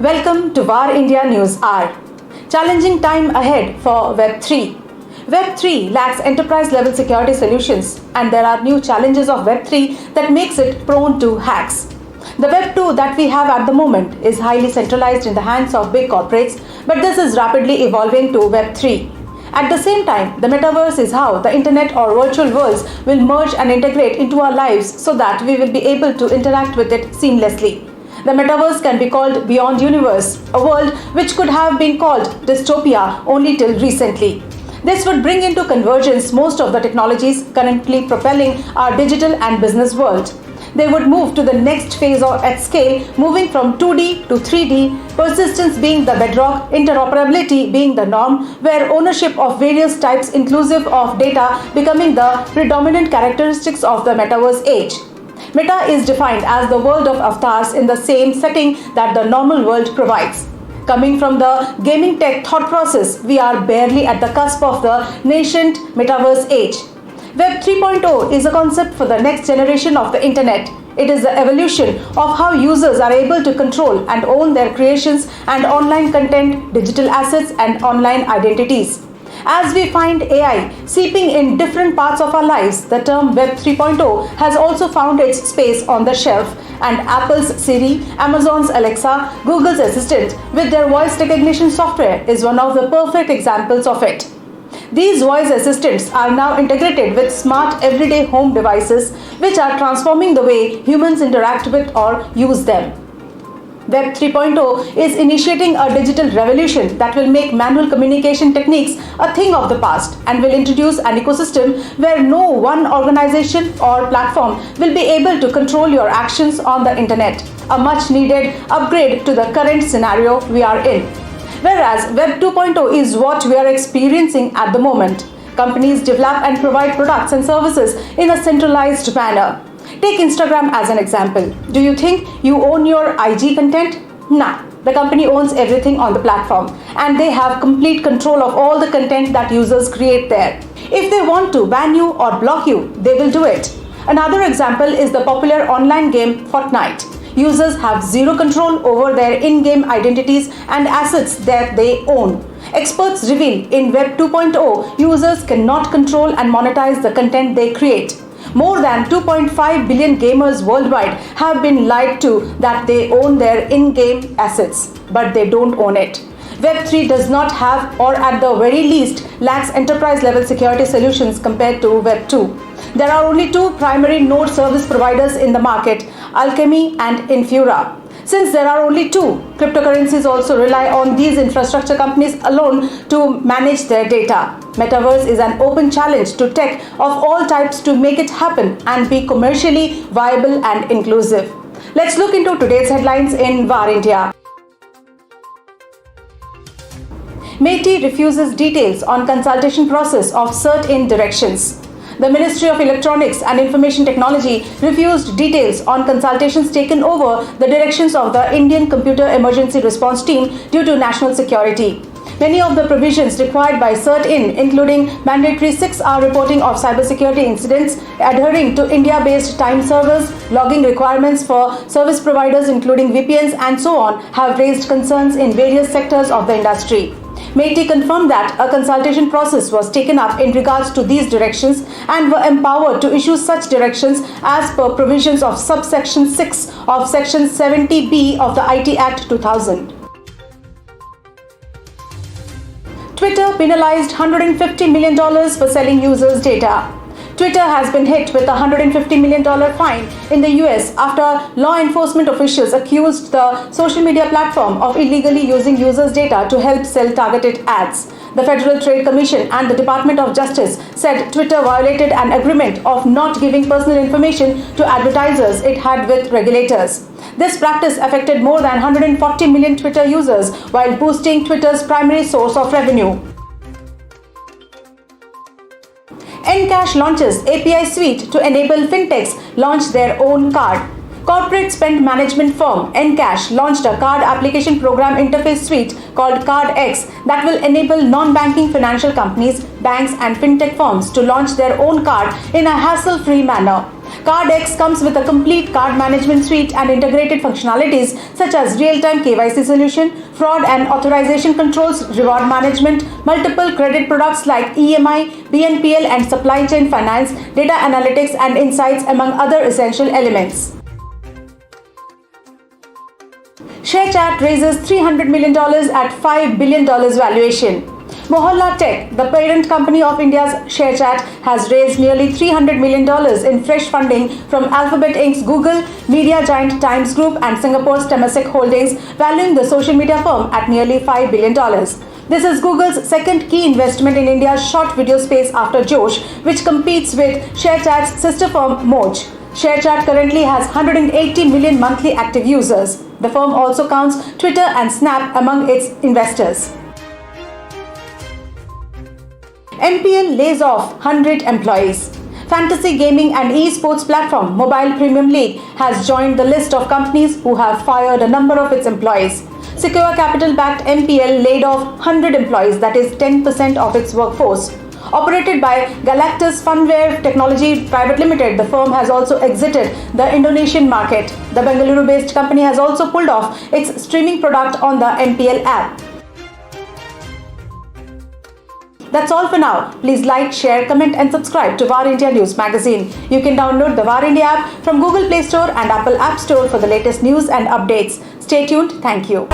Welcome to VARINDIA News Hour. Challenging time ahead for Web3. Web3 lacks enterprise-level security solutions, and there are new challenges of Web3 that makes it prone to hacks. The Web2 that we have at the moment is highly centralized in the hands of big corporates, but this is rapidly evolving to Web3. At the same time, the Metaverse is how the internet or virtual worlds will merge and integrate into our lives so that we will be able to interact with it seamlessly. The Metaverse can be called Beyond Universe, a world which could have been called dystopia only till recently. This would bring into convergence most of the technologies currently propelling our digital and business world. They would move to the next phase at scale, moving from 2D to 3D, persistence being the bedrock, interoperability being the norm, where ownership of various types inclusive of data becoming the predominant characteristics of the Metaverse age. Meta is defined as the world of avatars in the same setting that the normal world provides. Coming from the gaming tech thought process, we are barely at the cusp of the nascent Metaverse age. Web 3.0 is a concept for the next generation of the internet. It is the evolution of how users are able to control and own their creations and online content, digital assets, and online identities. As we find AI seeping in different parts of our lives, the term Web 3.0 has also found its space on the shelf, and Apple's Siri, Amazon's Alexa, Google's Assistant with their voice recognition software is one of the perfect examples of it. These voice assistants are now integrated with smart everyday home devices which are transforming the way humans interact with or use them. Web 3.0 is initiating a digital revolution that will make manual communication techniques a thing of the past and will introduce an ecosystem where no one organization or platform will be able to control your actions on the internet, a much needed upgrade to the current scenario we are in. Whereas Web 2.0 is what we are experiencing at the moment. Companies develop and provide products and services in a centralized manner. Take Instagram as an example. Do you think you own your IG content? Nah, the company owns everything on the platform and they have complete control of all the content that users create there. If they want to ban you or block you, they will do it. Another example is the popular online game Fortnite. Users have zero control over their in-game identities and assets that they own. Experts reveal in Web 2.0, users cannot control and monetize the content they create. More than 2.5 billion gamers worldwide have been lied to that they own their in-game assets, but they don't own it. Web 3 does not have, or at the very least, lacks enterprise-level security solutions compared to Web 2. There are only two primary node service providers in the market, Alchemy and Infura. Since there are only two, cryptocurrencies also rely on these infrastructure companies alone to manage their data. Metaverse is an open challenge to tech of all types to make it happen and be commercially viable and inclusive. Let's look into today's headlines in VARINDIA. MeitY refuses details on consultation process of CERT-In directions. The Ministry of Electronics and Information Technology refused details on consultations taken over the directions of the Indian Computer Emergency Response Team due to national security. Many of the provisions required by CERT-In, including mandatory 6-hour reporting of cybersecurity incidents, adhering to India-based time servers, logging requirements for service providers including VPNs and so on, have raised concerns in various sectors of the industry. MeitY confirmed that a consultation process was taken up in regards to these directions and were empowered to issue such directions as per provisions of subsection 6 of section 70B of the IT Act 2000. Twitter penalized $150 million for selling users' data. Twitter has been hit with a $150 million fine in the US after law enforcement officials accused the social media platform of illegally using users' data to help sell targeted ads. The Federal Trade Commission and the Department of Justice said Twitter violated an agreement of not giving personal information to advertisers it had with regulators. This practice affected more than 140 million Twitter users while boosting Twitter's primary source of revenue. Enkash launches API suite to enable fintechs launch their own card. Corporate spend management firm Enkash launched a card application program interface suite called Card X that will enable non-banking financial companies, banks and fintech firms to launch their own card in a hassle-free manner. Card X comes with a complete card management suite and integrated functionalities such as real-time KYC solution, fraud and authorization controls, reward management, multiple credit products like EMI, BNPL and supply chain finance, data analytics and insights among other essential elements. ShareChat raises $300 million at $5 billion valuation. Mohalla Tech, the parent company of India's ShareChat, has raised nearly $300 million in fresh funding from Alphabet Inc.'s Google, media giant Times Group and Singapore's Temasek Holdings, valuing the social media firm at nearly $5 billion. This is Google's second key investment in India's short video space after Josh, which competes with ShareChat's sister firm Moj. ShareChat currently has 180 million monthly active users. The firm also counts Twitter and Snap among its investors. MPL lays off 100 employees. Fantasy gaming and esports platform Mobile Premium League has joined the list of companies who have fired a number of its employees. Secure Capital-backed MPL laid off 100 employees, that is 10% of its workforce. Operated by Galactus Funware Technology Private Limited, the firm has also exited the Indonesian market. The Bengaluru-based company has also pulled off its streaming product on the MPL app. That's all for now. Please like, share, comment and subscribe to VARINDIA News Magazine. You can download the VARINDIA app from Google Play Store and Apple App Store for the latest news and updates. Stay tuned. Thank you.